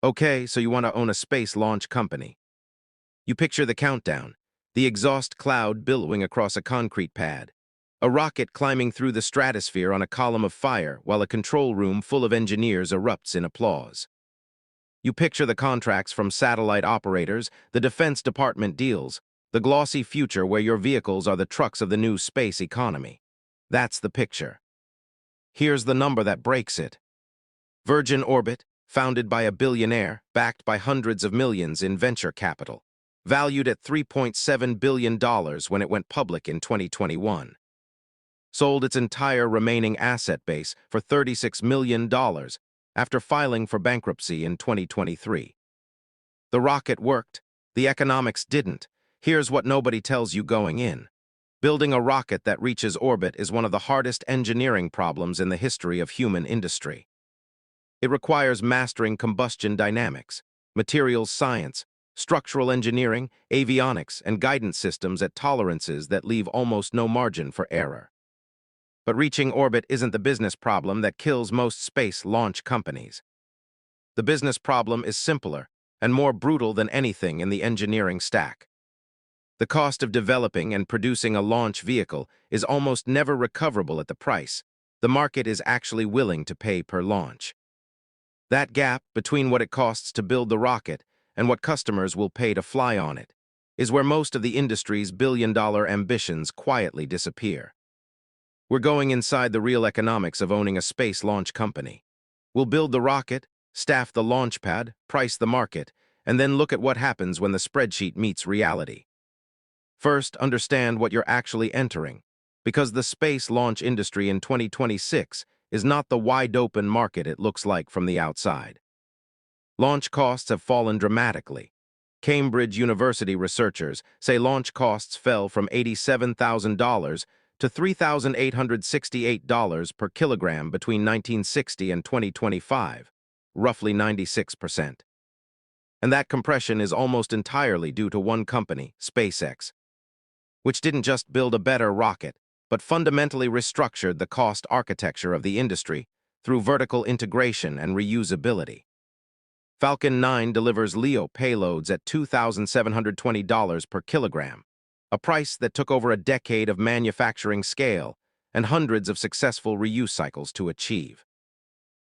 Okay, so you want to own a space launch company. You picture the countdown, the exhaust cloud billowing across a concrete pad, a rocket climbing through the stratosphere on a column of fire while a control room full of engineers erupts in applause. You picture the contracts from satellite operators, the Defense Department deals, the glossy future where your vehicles are the trucks of the new space economy. That's the picture. Here's the number that breaks it. Virgin Orbit, founded by a billionaire, backed by hundreds of millions in venture capital, valued at $3.7 billion when it went public in 2021. Sold its entire remaining asset base for $36 million after filing for bankruptcy in 2023. The rocket worked, the economics didn't. Here's what nobody tells you going in. Building a rocket that reaches orbit is one of the hardest engineering problems in the history of human industry. It requires mastering combustion dynamics, materials science, structural engineering, avionics, and guidance systems at tolerances that leave almost no margin for error. But reaching orbit isn't the business problem that kills most space launch companies. The business problem is simpler and more brutal than anything in the engineering stack. The cost of developing and producing a launch vehicle is almost never recoverable at the price the market is actually willing to pay per launch. That gap between what it costs to build the rocket and what customers will pay to fly on it is where most of the industry's billion-dollar ambitions quietly disappear. We're going inside the real economics of owning a space launch company. We'll build the rocket, staff the launch pad, price the market, and then look at what happens when the spreadsheet meets reality. First, understand what you're actually entering, because the space launch industry in 2026 is not the wide-open market it looks like from the outside. Launch costs have fallen dramatically. Cambridge University researchers say launch costs fell from $87,000 to $3,868 per kilogram between 1960 and 2025, roughly 96%. And that compression is almost entirely due to one company, SpaceX, which didn't just build a better rocket, but fundamentally restructured the cost architecture of the industry through vertical integration and reusability. Falcon 9 delivers LEO payloads at $2,720 per kilogram, a price that took over a decade of manufacturing scale and hundreds of successful reuse cycles to achieve.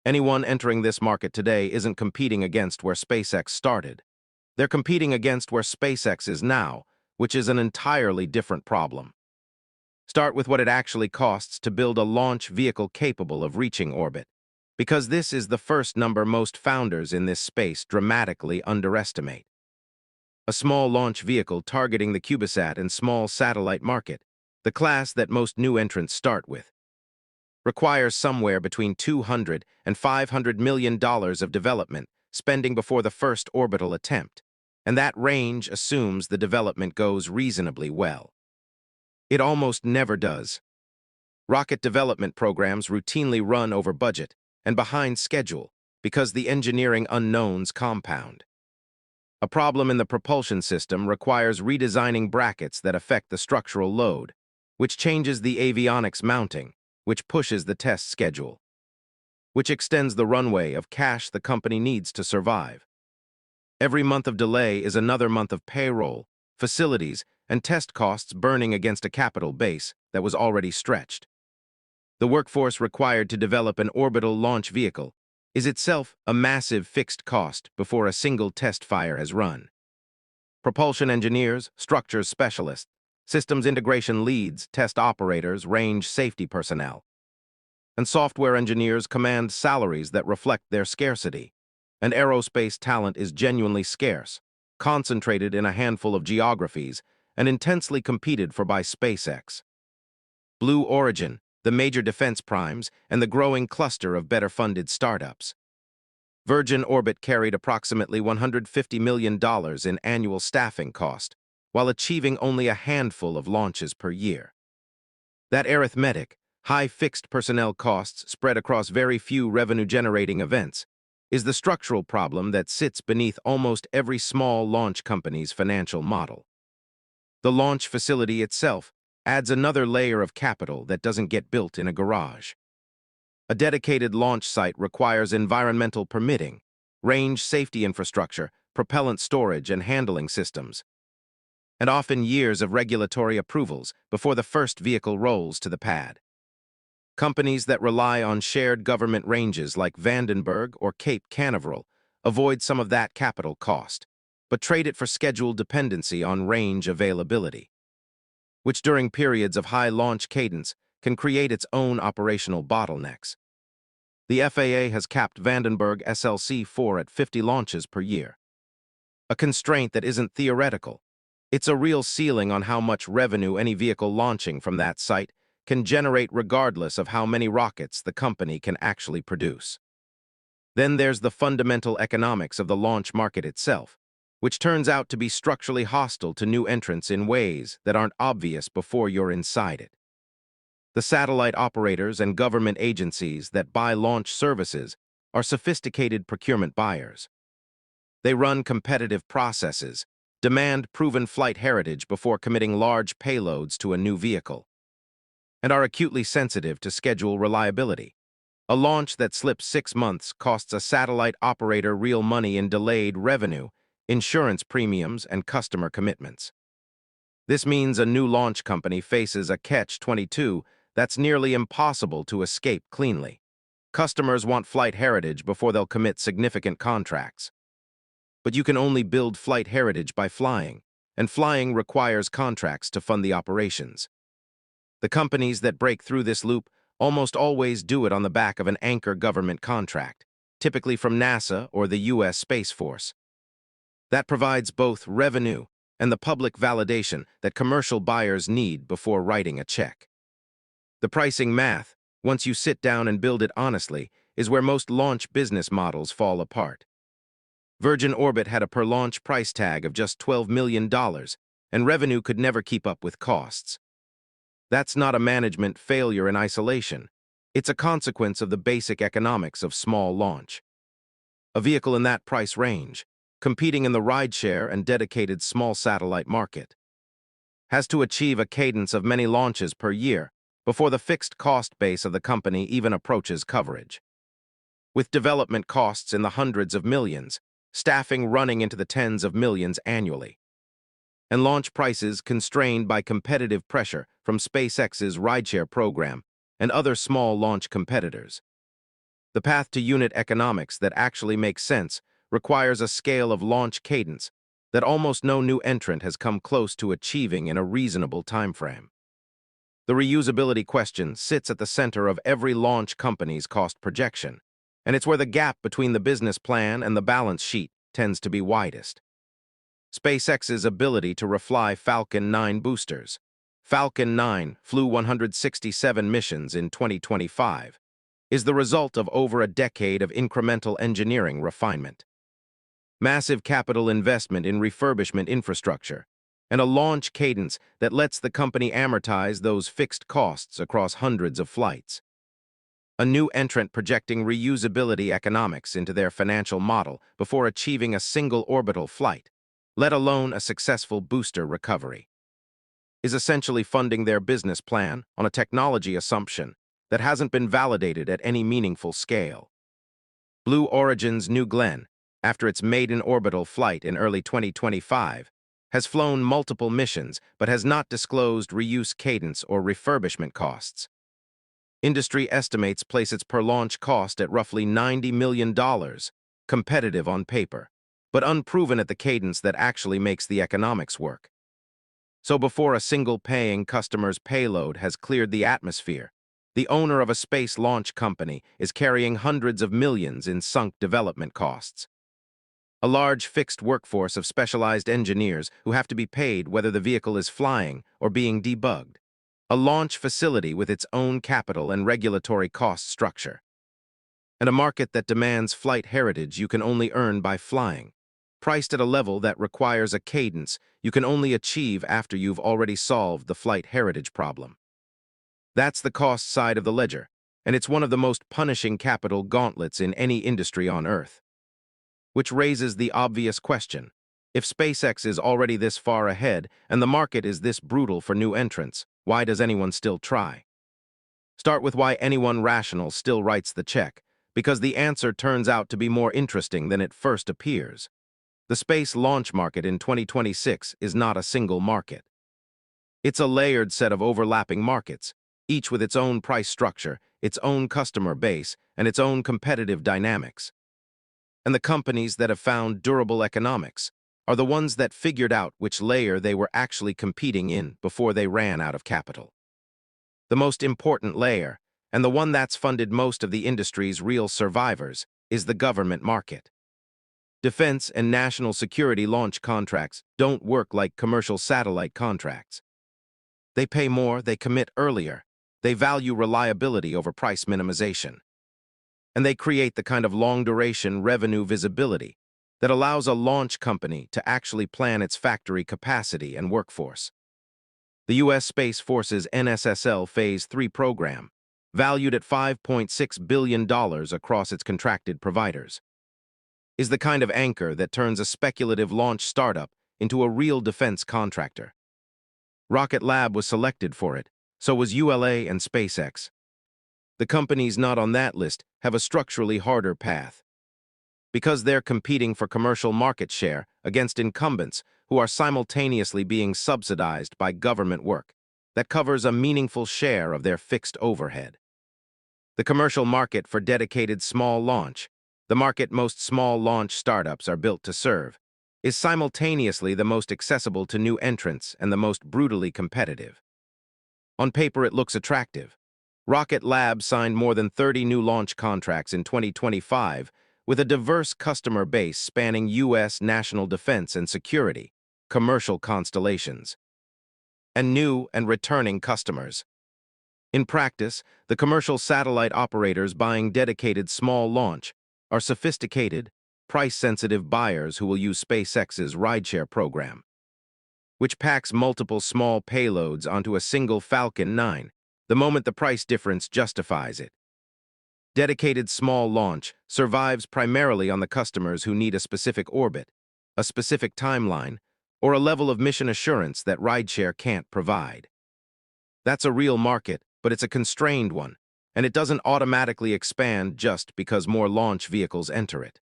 Anyone entering this market today isn't competing against where SpaceX started. They're competing against where SpaceX is now, which is an entirely different problem. Start with what it actually costs to build a launch vehicle capable of reaching orbit, because this is the first number most founders in this space dramatically underestimate. A small launch vehicle targeting the CubeSat and small satellite market, the class that most new entrants start with, requires somewhere between $200 and $500 million of development spending before the first orbital attempt, and that range assumes the development goes reasonably well. It almost never does. Rocket development programs routinely run over budget and behind schedule because the engineering unknowns compound. A problem in the propulsion system requires redesigning brackets that affect the structural load, which changes the avionics mounting, which pushes the test schedule, which extends the runway of cash the company needs to survive. Every month of delay is another month of payroll, facilities, and test costs burning against a capital base that was already stretched. The workforce required to develop an orbital launch vehicle is itself a massive fixed cost before a single test fire has run. Propulsion engineers, structures specialists, systems integration leads, test operators, range safety personnel, and software engineers command salaries that reflect their scarcity. And aerospace talent is genuinely scarce, concentrated in a handful of geographies, and intensely competed for by SpaceX, Blue Origin, the major defense primes, and the growing cluster of better-funded startups. Virgin Orbit carried approximately $150 million in annual staffing cost, while achieving only a handful of launches per year. That arithmetic, high fixed personnel costs spread across very few revenue-generating events, is the structural problem that sits beneath almost every small launch company's financial model. The launch facility itself adds another layer of capital that doesn't get built in a garage. A dedicated launch site requires environmental permitting, range safety infrastructure, propellant storage and handling systems, and often years of regulatory approvals before the first vehicle rolls to the pad. Companies that rely on shared government ranges like Vandenberg or Cape Canaveral avoid some of that capital cost, but trade it for scheduled dependency on range availability, which during periods of high launch cadence can create its own operational bottlenecks. The FAA has capped Vandenberg SLC-4 at 50 launches per year. A constraint that isn't theoretical. It's a real ceiling on how much revenue any vehicle launching from that site can generate regardless of how many rockets the company can actually produce. Then there's the fundamental economics of the launch market itself, which turns out to be structurally hostile to new entrants in ways that aren't obvious before you're inside it. The satellite operators and government agencies that buy launch services are sophisticated procurement buyers. They run competitive processes, demand proven flight heritage before committing large payloads to a new vehicle, and are acutely sensitive to schedule reliability. A launch that slips 6 months costs a satellite operator real money in delayed revenue, insurance premiums, and customer commitments. This means a new launch company faces a catch-22 that's nearly impossible to escape cleanly. Customers want flight heritage before they'll commit significant contracts. But you can only build flight heritage by flying, and flying requires contracts to fund the operations. The companies that break through this loop almost always do it on the back of an anchor government contract, typically from NASA or the U.S. Space Force. That provides both revenue and the public validation that commercial buyers need before writing a check. The pricing math, once you sit down and build it honestly, is where most launch business models fall apart. Virgin Orbit had a per-launch price tag of just $12 million, and revenue could never keep up with costs. That's not a management failure in isolation. It's a consequence of the basic economics of small launch. A vehicle in that price range, competing in the rideshare and dedicated small satellite market, has to achieve a cadence of many launches per year before the fixed cost base of the company even approaches coverage. With development costs in the hundreds of millions, staffing running into the tens of millions annually, and launch prices constrained by competitive pressure from SpaceX's rideshare program and other small launch competitors. The path to unit economics that actually makes sense requires a scale of launch cadence that almost no new entrant has come close to achieving in a reasonable timeframe. The reusability question sits at the center of every launch company's cost projection, and it's where the gap between the business plan and the balance sheet tends to be widest. SpaceX's ability to refly Falcon 9 boosters. Falcon 9 flew 167 missions in 2025, is the result of over a decade of incremental engineering refinement. Massive capital investment in refurbishment infrastructure, and a launch cadence that lets the company amortize those fixed costs across hundreds of flights. A new entrant projecting reusability economics into their financial model before achieving a single orbital flight, let alone a successful booster recovery, is essentially funding their business plan on a technology assumption that hasn't been validated at any meaningful scale. Blue Origin's New Glenn, after its maiden orbital flight in early 2025, has flown multiple missions but has not disclosed reuse cadence or refurbishment costs. Industry estimates place its per-launch cost at roughly $90 million, competitive on paper, but unproven at the cadence that actually makes the economics work. So before a single paying customer's payload has cleared the atmosphere, the owner of a space launch company is carrying hundreds of millions in sunk development costs. A large fixed workforce of specialized engineers who have to be paid whether the vehicle is flying or being debugged. A launch facility with its own capital and regulatory cost structure. And a market that demands flight heritage you can only earn by flying, priced at a level that requires a cadence you can only achieve after you've already solved the flight heritage problem. That's the cost side of the ledger, and it's one of the most punishing capital gauntlets in any industry on Earth. Which raises the obvious question: if SpaceX is already this far ahead and the market is this brutal for new entrants, why does anyone still try? Start with why anyone rational still writes the check, because the answer turns out to be more interesting than it first appears. The space launch market in 2026 is not a single market. It's a layered set of overlapping markets, each with its own price structure, its own customer base, and its own competitive dynamics. And the companies that have found durable economics are the ones that figured out which layer they were actually competing in before they ran out of capital. The most important layer, and the one that's funded most of the industry's real survivors, is the government market. Defense and national security launch contracts don't work like commercial satellite contracts. They pay more, they commit earlier, they value reliability over price minimization. And they create the kind of long-duration revenue visibility that allows a launch company to actually plan its factory capacity and workforce. The U.S. Space Force's NSSL Phase 3 program, valued at $5.6 billion across its contracted providers, is the kind of anchor that turns a speculative launch startup into a real defense contractor. Rocket Lab was selected for it, so was ULA and SpaceX. The companies not on that list have a structurally harder path, because they're competing for commercial market share against incumbents who are simultaneously being subsidized by government work that covers a meaningful share of their fixed overhead. The commercial market for dedicated small launch, the market most small launch startups are built to serve, is simultaneously the most accessible to new entrants and the most brutally competitive. On paper, it looks attractive. Rocket Lab signed more than 30 new launch contracts in 2025 with a diverse customer base spanning U.S. national defense and security, commercial constellations, and new and returning customers. In practice, the commercial satellite operators buying dedicated small launch are sophisticated, price-sensitive buyers who will use SpaceX's rideshare program, which packs multiple small payloads onto a single Falcon 9, the moment the price difference justifies it. Dedicated small launch survives primarily on the customers who need a specific orbit, a specific timeline, or a level of mission assurance that rideshare can't provide. That's a real market, but it's a constrained one, and it doesn't automatically expand just because more launch vehicles enter it.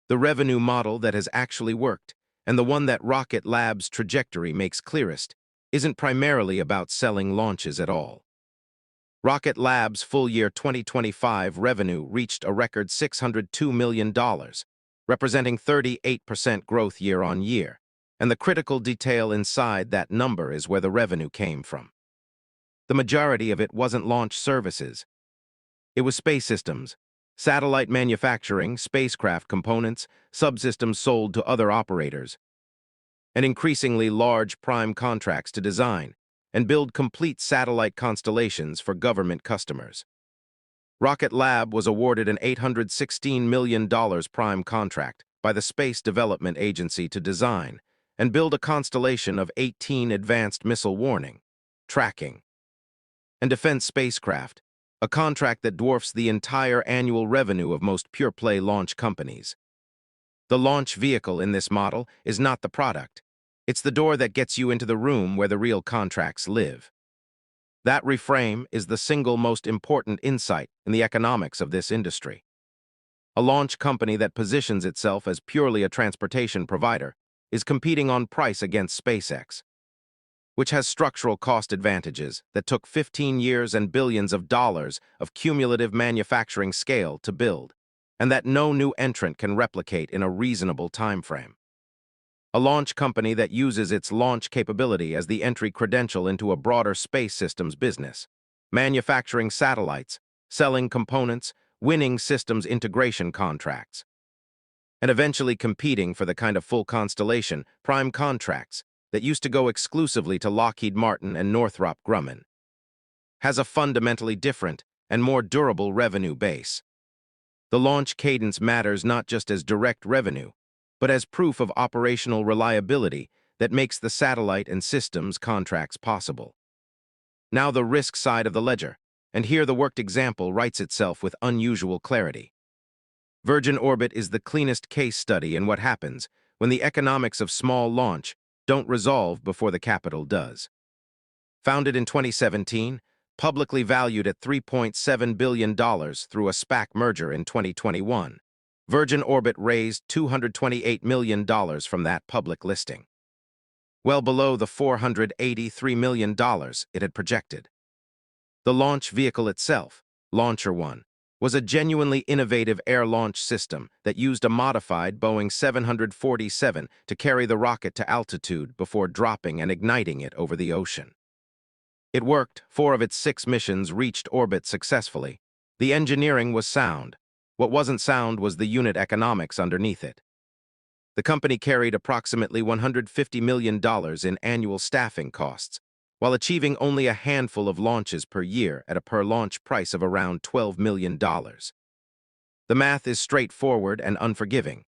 The revenue model that has actually worked, and the one that Rocket Lab's trajectory makes clearest, isn't primarily about selling launches at all. Rocket Lab's full-year 2025 revenue reached a record $602 million, representing 38% growth year-on-year, and the critical detail inside that number is where the revenue came from. The majority of it wasn't launch services. It was space systems, satellite manufacturing, spacecraft components, subsystems sold to other operators, and increasingly large prime contracts to design and build complete satellite constellations for government customers. Rocket Lab was awarded an $816 million prime contract by the Space Development Agency to design and build a constellation of 18 advanced missile warning, tracking, and defense spacecraft, a contract that dwarfs the entire annual revenue of most pure-play launch companies. The launch vehicle in this model is not the product. It's the door that gets you into the room where the real contracts live. That reframe is the single most important insight in the economics of this industry. A launch company that positions itself as purely a transportation provider is competing on price against SpaceX, which has structural cost advantages that took 15 years and billions of dollars of cumulative manufacturing scale to build, and that no new entrant can replicate in a reasonable timeframe. A launch company that uses its launch capability as the entry credential into a broader space systems business, manufacturing satellites, selling components, winning systems integration contracts, and eventually competing for the kind of full constellation, prime contracts, that used to go exclusively to Lockheed Martin and Northrop Grumman, has a fundamentally different and more durable revenue base. The launch cadence matters not just as direct revenue, but as proof of operational reliability that makes the satellite and systems contracts possible. Now the risk side of the ledger, and here the worked example writes itself with unusual clarity. Virgin Orbit is the cleanest case study in what happens when the economics of small launch don't resolve before the capital does. Founded in 2017, publicly valued at $3.7 billion through a SPAC merger in 2021. Virgin Orbit raised $228 million from that public listing, well below the $483 million it had projected. The launch vehicle itself, Launcher One, was a genuinely innovative air launch system that used a modified Boeing 747 to carry the rocket to altitude before dropping and igniting it over the ocean. It worked. 4 of its 6 missions reached orbit successfully. The engineering was sound. What wasn't sound was the unit economics underneath it. The company carried approximately $150 million in annual staffing costs, while achieving only a handful of launches per year at a per-launch price of around $12 million. The math is straightforward and unforgiving.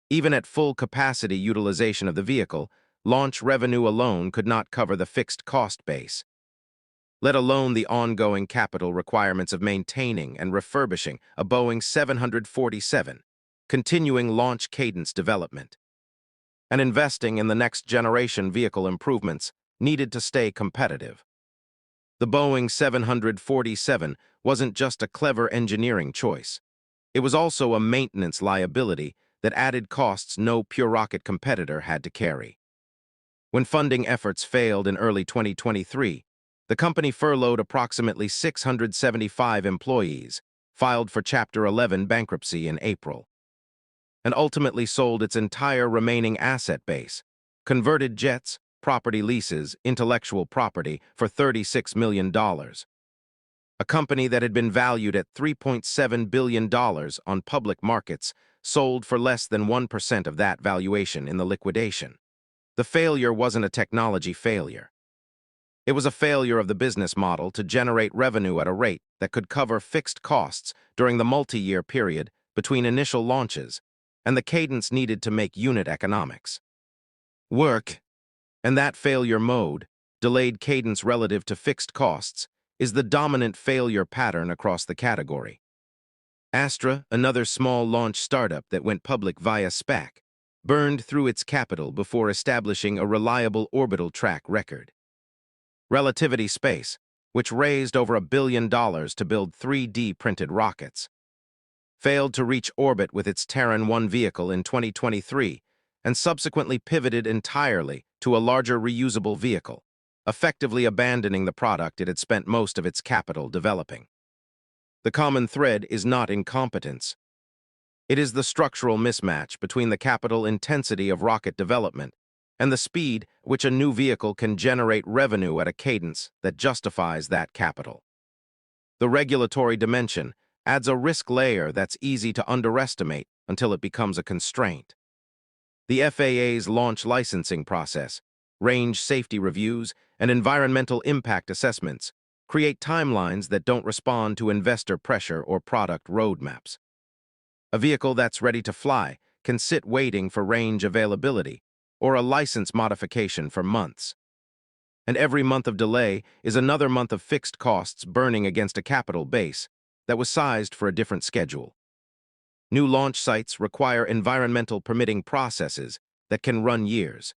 Even at full capacity utilization of the vehicle, launch revenue alone could not cover the fixed cost base, let alone the ongoing capital requirements of maintaining and refurbishing a Boeing 747, continuing launch cadence development, and investing in the next-generation vehicle improvements needed to stay competitive. The Boeing 747 wasn't just a clever engineering choice. It was also a maintenance liability that added costs no pure rocket competitor had to carry. When funding efforts failed in early 2023, the company furloughed approximately 675 employees, filed for Chapter 11 bankruptcy in April, and ultimately sold its entire remaining asset base, converted jets, property leases, intellectual property for $36 million. A company that had been valued at $3.7 billion on public markets sold for less than 1% of that valuation in the liquidation. The failure wasn't a technology failure. It was a failure of the business model to generate revenue at a rate that could cover fixed costs during the multi-year period between initial launches and the cadence needed to make unit economics work. And that failure mode, delayed cadence relative to fixed costs, is the dominant failure pattern across the category. Astra, another small launch startup that went public via SPAC, burned through its capital before establishing a reliable orbital track record. Relativity Space, which raised over $1 billion to build 3D printed rockets, failed to reach orbit with its Terran 1 vehicle in 2023 and subsequently pivoted entirely to a larger reusable vehicle, effectively abandoning the product it had spent most of its capital developing. The common thread is not incompetence. It is the structural mismatch between the capital intensity of rocket development and the speed at which a new vehicle can generate revenue at a cadence that justifies that capital. The regulatory dimension adds a risk layer that's easy to underestimate until it becomes a constraint. The FAA's launch licensing process, range safety reviews, and environmental impact assessments create timelines that don't respond to investor pressure or product roadmaps. A vehicle that's ready to fly can sit waiting for range availability or a license modification for months. And every month of delay is another month of fixed costs burning against a capital base that was sized for a different schedule. New launch sites require environmental permitting processes that can run years.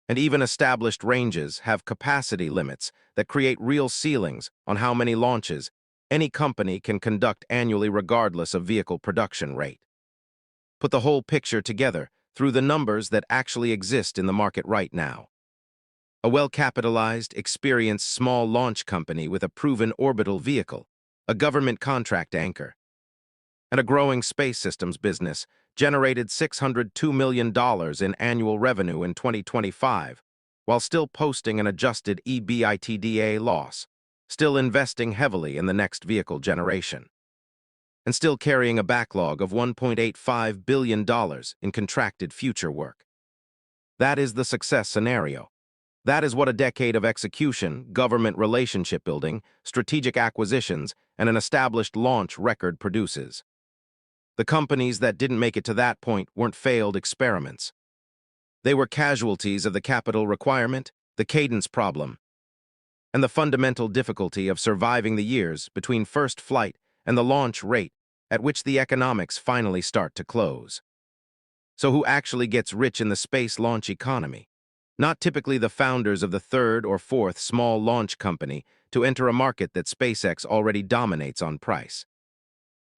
And even established ranges have capacity limits that create real ceilings on how many launches any company can conduct annually regardless of vehicle production rate. Put the whole picture together through the numbers that actually exist in the market right now. A well-capitalized, experienced small launch company with a proven orbital vehicle, a government contract anchor, and a growing space systems business generated $602 million in annual revenue in 2025, while still posting an adjusted EBITDA loss, still investing heavily in the next vehicle generation, and still carrying a backlog of $1.85 billion in contracted future work. That is the success scenario. That is what a decade of execution, government relationship building, strategic acquisitions, and an established launch record produces. The companies that didn't make it to that point weren't failed experiments. They were casualties of the capital requirement, the cadence problem, and the fundamental difficulty of surviving the years between first flight and the launch rate at which the economics finally start to close. So who actually gets rich in the space launch economy? Not typically the founders of the third or fourth small launch company to enter a market that SpaceX already dominates on price.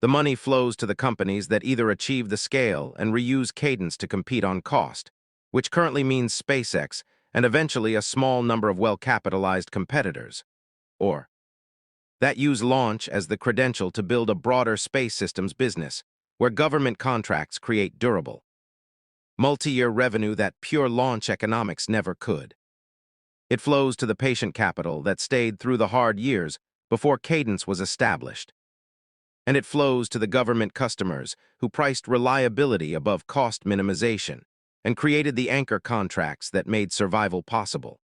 The money flows to the companies that either achieve the scale and reuse cadence to compete on cost, which currently means SpaceX and eventually a small number of well-capitalized competitors, or that use launch as the credential to build a broader space systems business, where government contracts create durable, multi-year revenue that pure launch economics never could. It flows to the patient capital that stayed through the hard years before cadence was established. And it flows to the government customers who priced reliability above cost minimization and created the anchor contracts that made survival possible.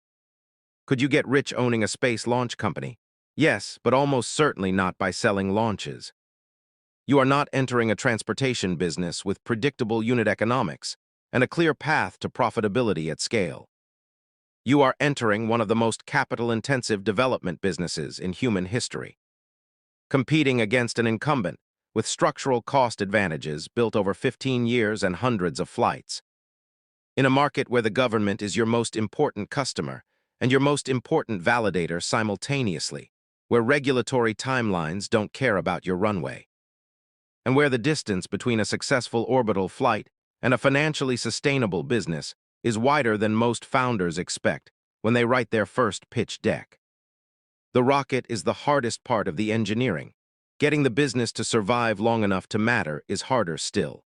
Could you get rich owning a space launch company? Yes, but almost certainly not by selling launches. You are not entering a transportation business with predictable unit economics and a clear path to profitability at scale. You are entering one of the most capital-intensive development businesses in human history, competing against an incumbent with structural cost advantages built over 15 years and hundreds of flights. In a market where the government is your most important customer and your most important validator simultaneously, where regulatory timelines don't care about your runway, and where the distance between a successful orbital flight and a financially sustainable business is wider than most founders expect when they write their first pitch deck. The rocket is the hardest part of the engineering. Getting the business to survive long enough to matter is harder still.